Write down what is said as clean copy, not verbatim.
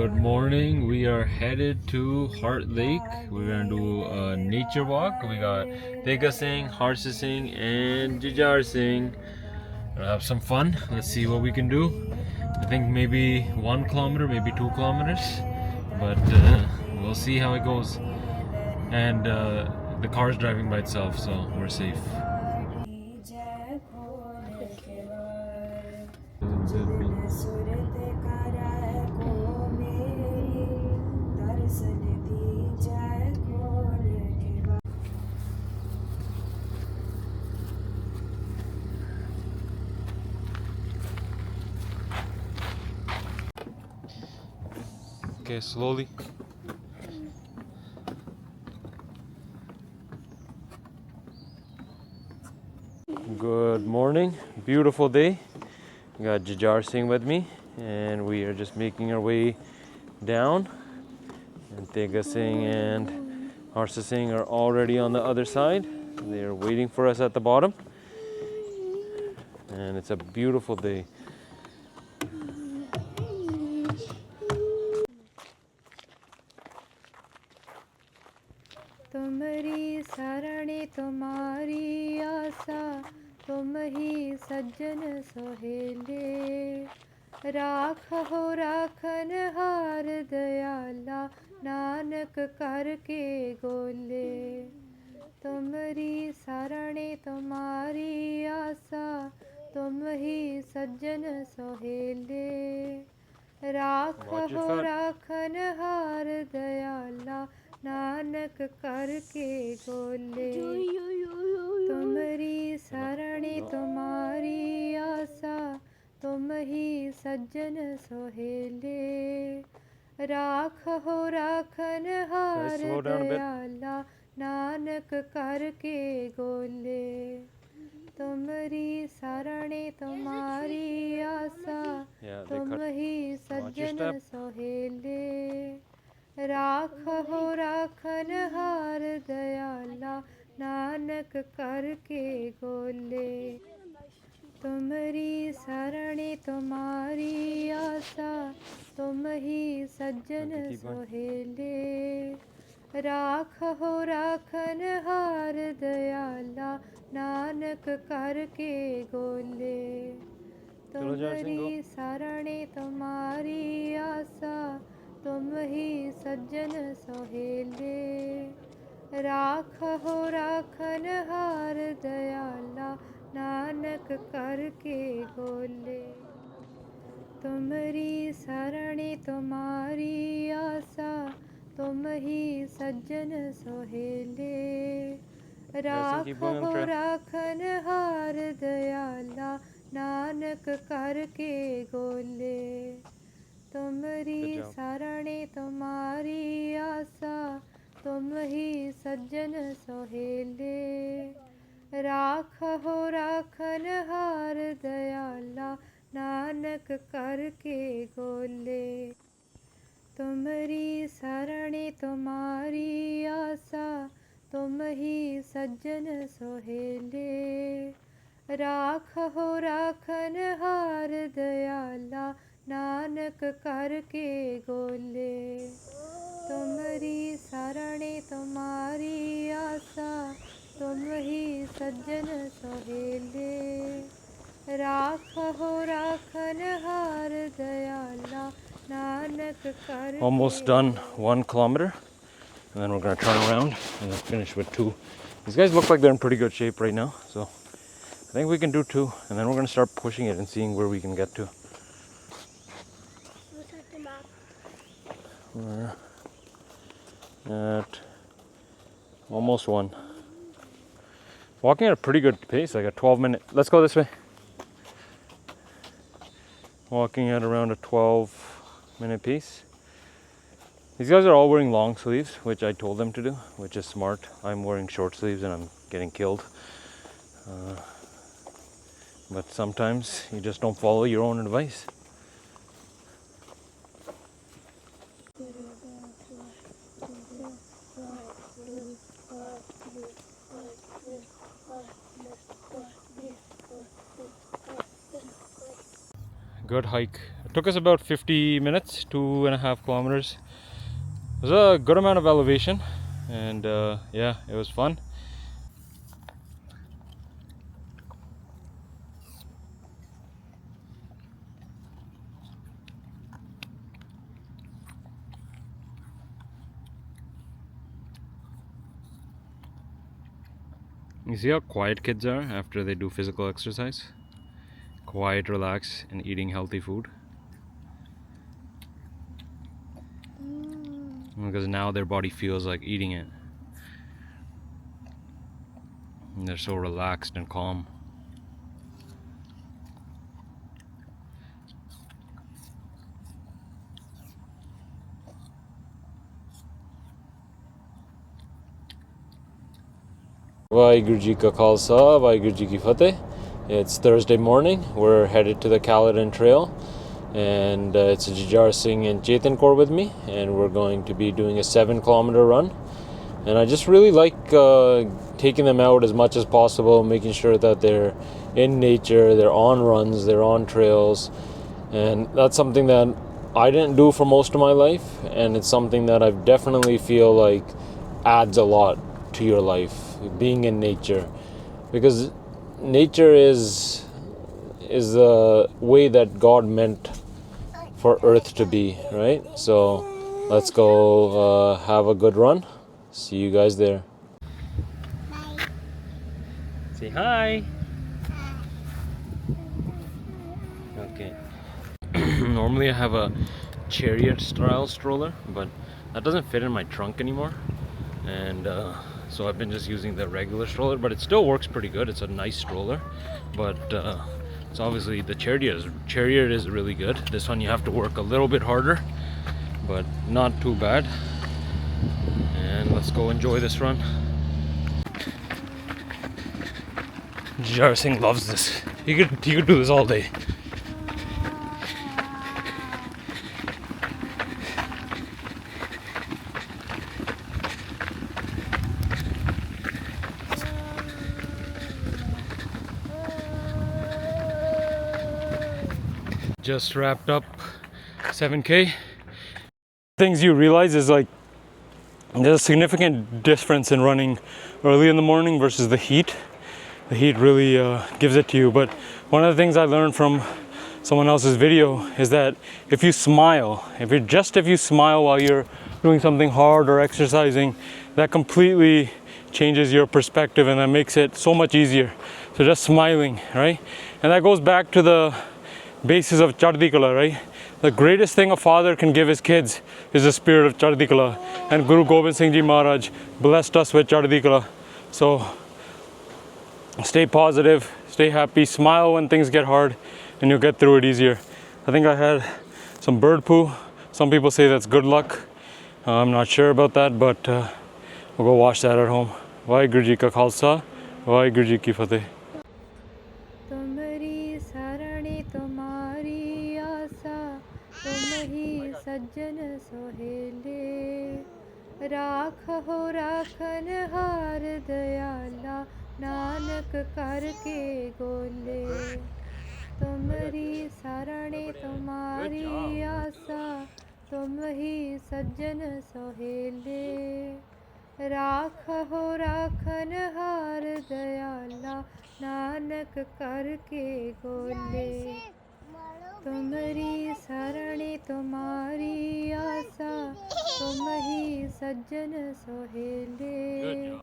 Good morning. We are headed to Heart Lake. We're gonna do a nature walk. We got Tega Singh, Harsa Singh, and Jijar Singh. Gonna have some fun. Let's see what we can do. I think maybe 1 kilometer, maybe 2 kilometers, but we'll see how it goes. And the car's driving by itself, so we're safe. Okay, slowly. Good morning, beautiful day. We got Jijar Singh with me, and we are just making our way down. And Tega Singh and Harsa Singh are already on the other side. They are waiting for us at the bottom. And it's a beautiful day. तुमरी सरणे तुम्हारी आशा तुम ही सज्जन सोहेले राख हो राखन हार दयाला नानक करके गोले तुमरी सरणे तुम्हारी आशा तुम ही सज्जन सोहेले राख हो राखन हार दयाला नानक करके गोले तुमरी सरणे तुम्हारी आशा तुम ही सज्जन सोहेले राख हो राखन हार दयाला नानक करके गोले तुमरी सरणे तुम्हारी आशा तुम ही सज्जन सोहेले राख हो राखन हार दयाला नानक करके गोले तुमरी सरणे तुम्हारी आशा तुम ही सज्जन सोहेले राख हो राखन हार दयाला नानक करके गोले तुमरी सरणे तुम्हारी आशा तुम ही सज्जन सोहेले राख हो राखन हार दयाला नानक करके गोले तुमरी सरणे तुम्हारी आशा तुम ही सज्जन सोहेले राख हो राखन हार दयाला नानक करके गोले तुमरी सरणे तुम्हारी आशा तुम ही सज्जन सोहेले राख हो राखन हार दयाला नानक करके गोले तुमरी सरणे तुम्हारी आशा तुम ही सज्जन सोहेले राख हो राखन हार दयाला नानक करके गोले तुमरी सरणे तुम्हारी आशा तुम ही सज्जन सोहेले राख हो राखन हार दयाला नानक करके Almost done 1 kilometer, and then we're going to turn around and then finish with 2. These guys look like they're in pretty good shape right now, so I think we can do 2, and then we're going to start pushing it and seeing where we can get to. We're at almost 1. Walking at a pretty good pace, like a 12-minute. Let's go this way. Walking at around a 12-minute pace. These guys are all wearing long sleeves, which I told them to do, which is smart. I'm wearing short sleeves and I'm getting killed. But sometimes you just don't follow your own advice. Good hike, Took us about 50 minutes, 2.5 kilometers. It was a good amount of elevation, and yeah, it was fun. You see how quiet kids are after they do physical exercise? Quiet, relaxed, and eating healthy food. Because now their body feels like eating it. And they're so relaxed and calm. Vaheguru Ji Ka Khalsa, Vaheguru Ji Ki Fateh. It's Thursday morning. We're headed to the Caledon Trail, and it's Jujhar Singh and Chetan Kaur with me, and we're going to be doing a 7-kilometer run. And I just really like taking them out as much as possible, making sure that they're in nature, they're on runs, they're on trails, and that's something that I didn't do for most of my life, and it's something that I definitely feel like adds a lot to your life, being in nature, because nature is the way that God meant for Earth to be, right? So let's go have a good run. See you guys there. Bye. Say hi. Okay. Normally I have a chariot style stroller, but that doesn't fit in my trunk anymore, and so I've been just using the regular stroller, but it still works pretty good. It's a nice stroller, but it's obviously the chariot is really good. This one you have to work a little bit harder, but not too bad. And let's go enjoy this run. Jujhar Singh loves this. He could do this all day. Just wrapped up 7K. Things you realize is like there's a significant difference in running early in the morning versus the heat. The heat really gives it to you. But one of the things I learned from someone else's video is that if you smile, if you smile while you're doing something hard or exercising, that completely changes your perspective, and that makes it so much easier. So just smiling, right? And that goes back to the basis of Chardhi Kala, right? The greatest thing a father can give his kids is the spirit of Chardhi Kala. And Guru Gobind Singh Ji Maharaj blessed us with Chardhi Kala. So stay positive, stay happy, smile when things get hard, and you'll get through it easier. I think I had some bird poo. Some people say that's good luck. I'm not sure about that, but we'll go wash that at home. Vaheguru Ji Ka Khalsa, Vaheguru Ji Ki Fateh. तुमरी सरणी तुम्हारी आसा, तुम ही सज्जन सोहेले। राखो राखन हार दयाला, नानक करके गोले। तुमरी सरणी तुम्हारी आसा, तुम ही सज्जन सोहेले। राखो राखन हार दयाला, नानक करके गोले। तुमरी सरणी तुम्हारी आसा, तुम ही सज्जन सोहेले।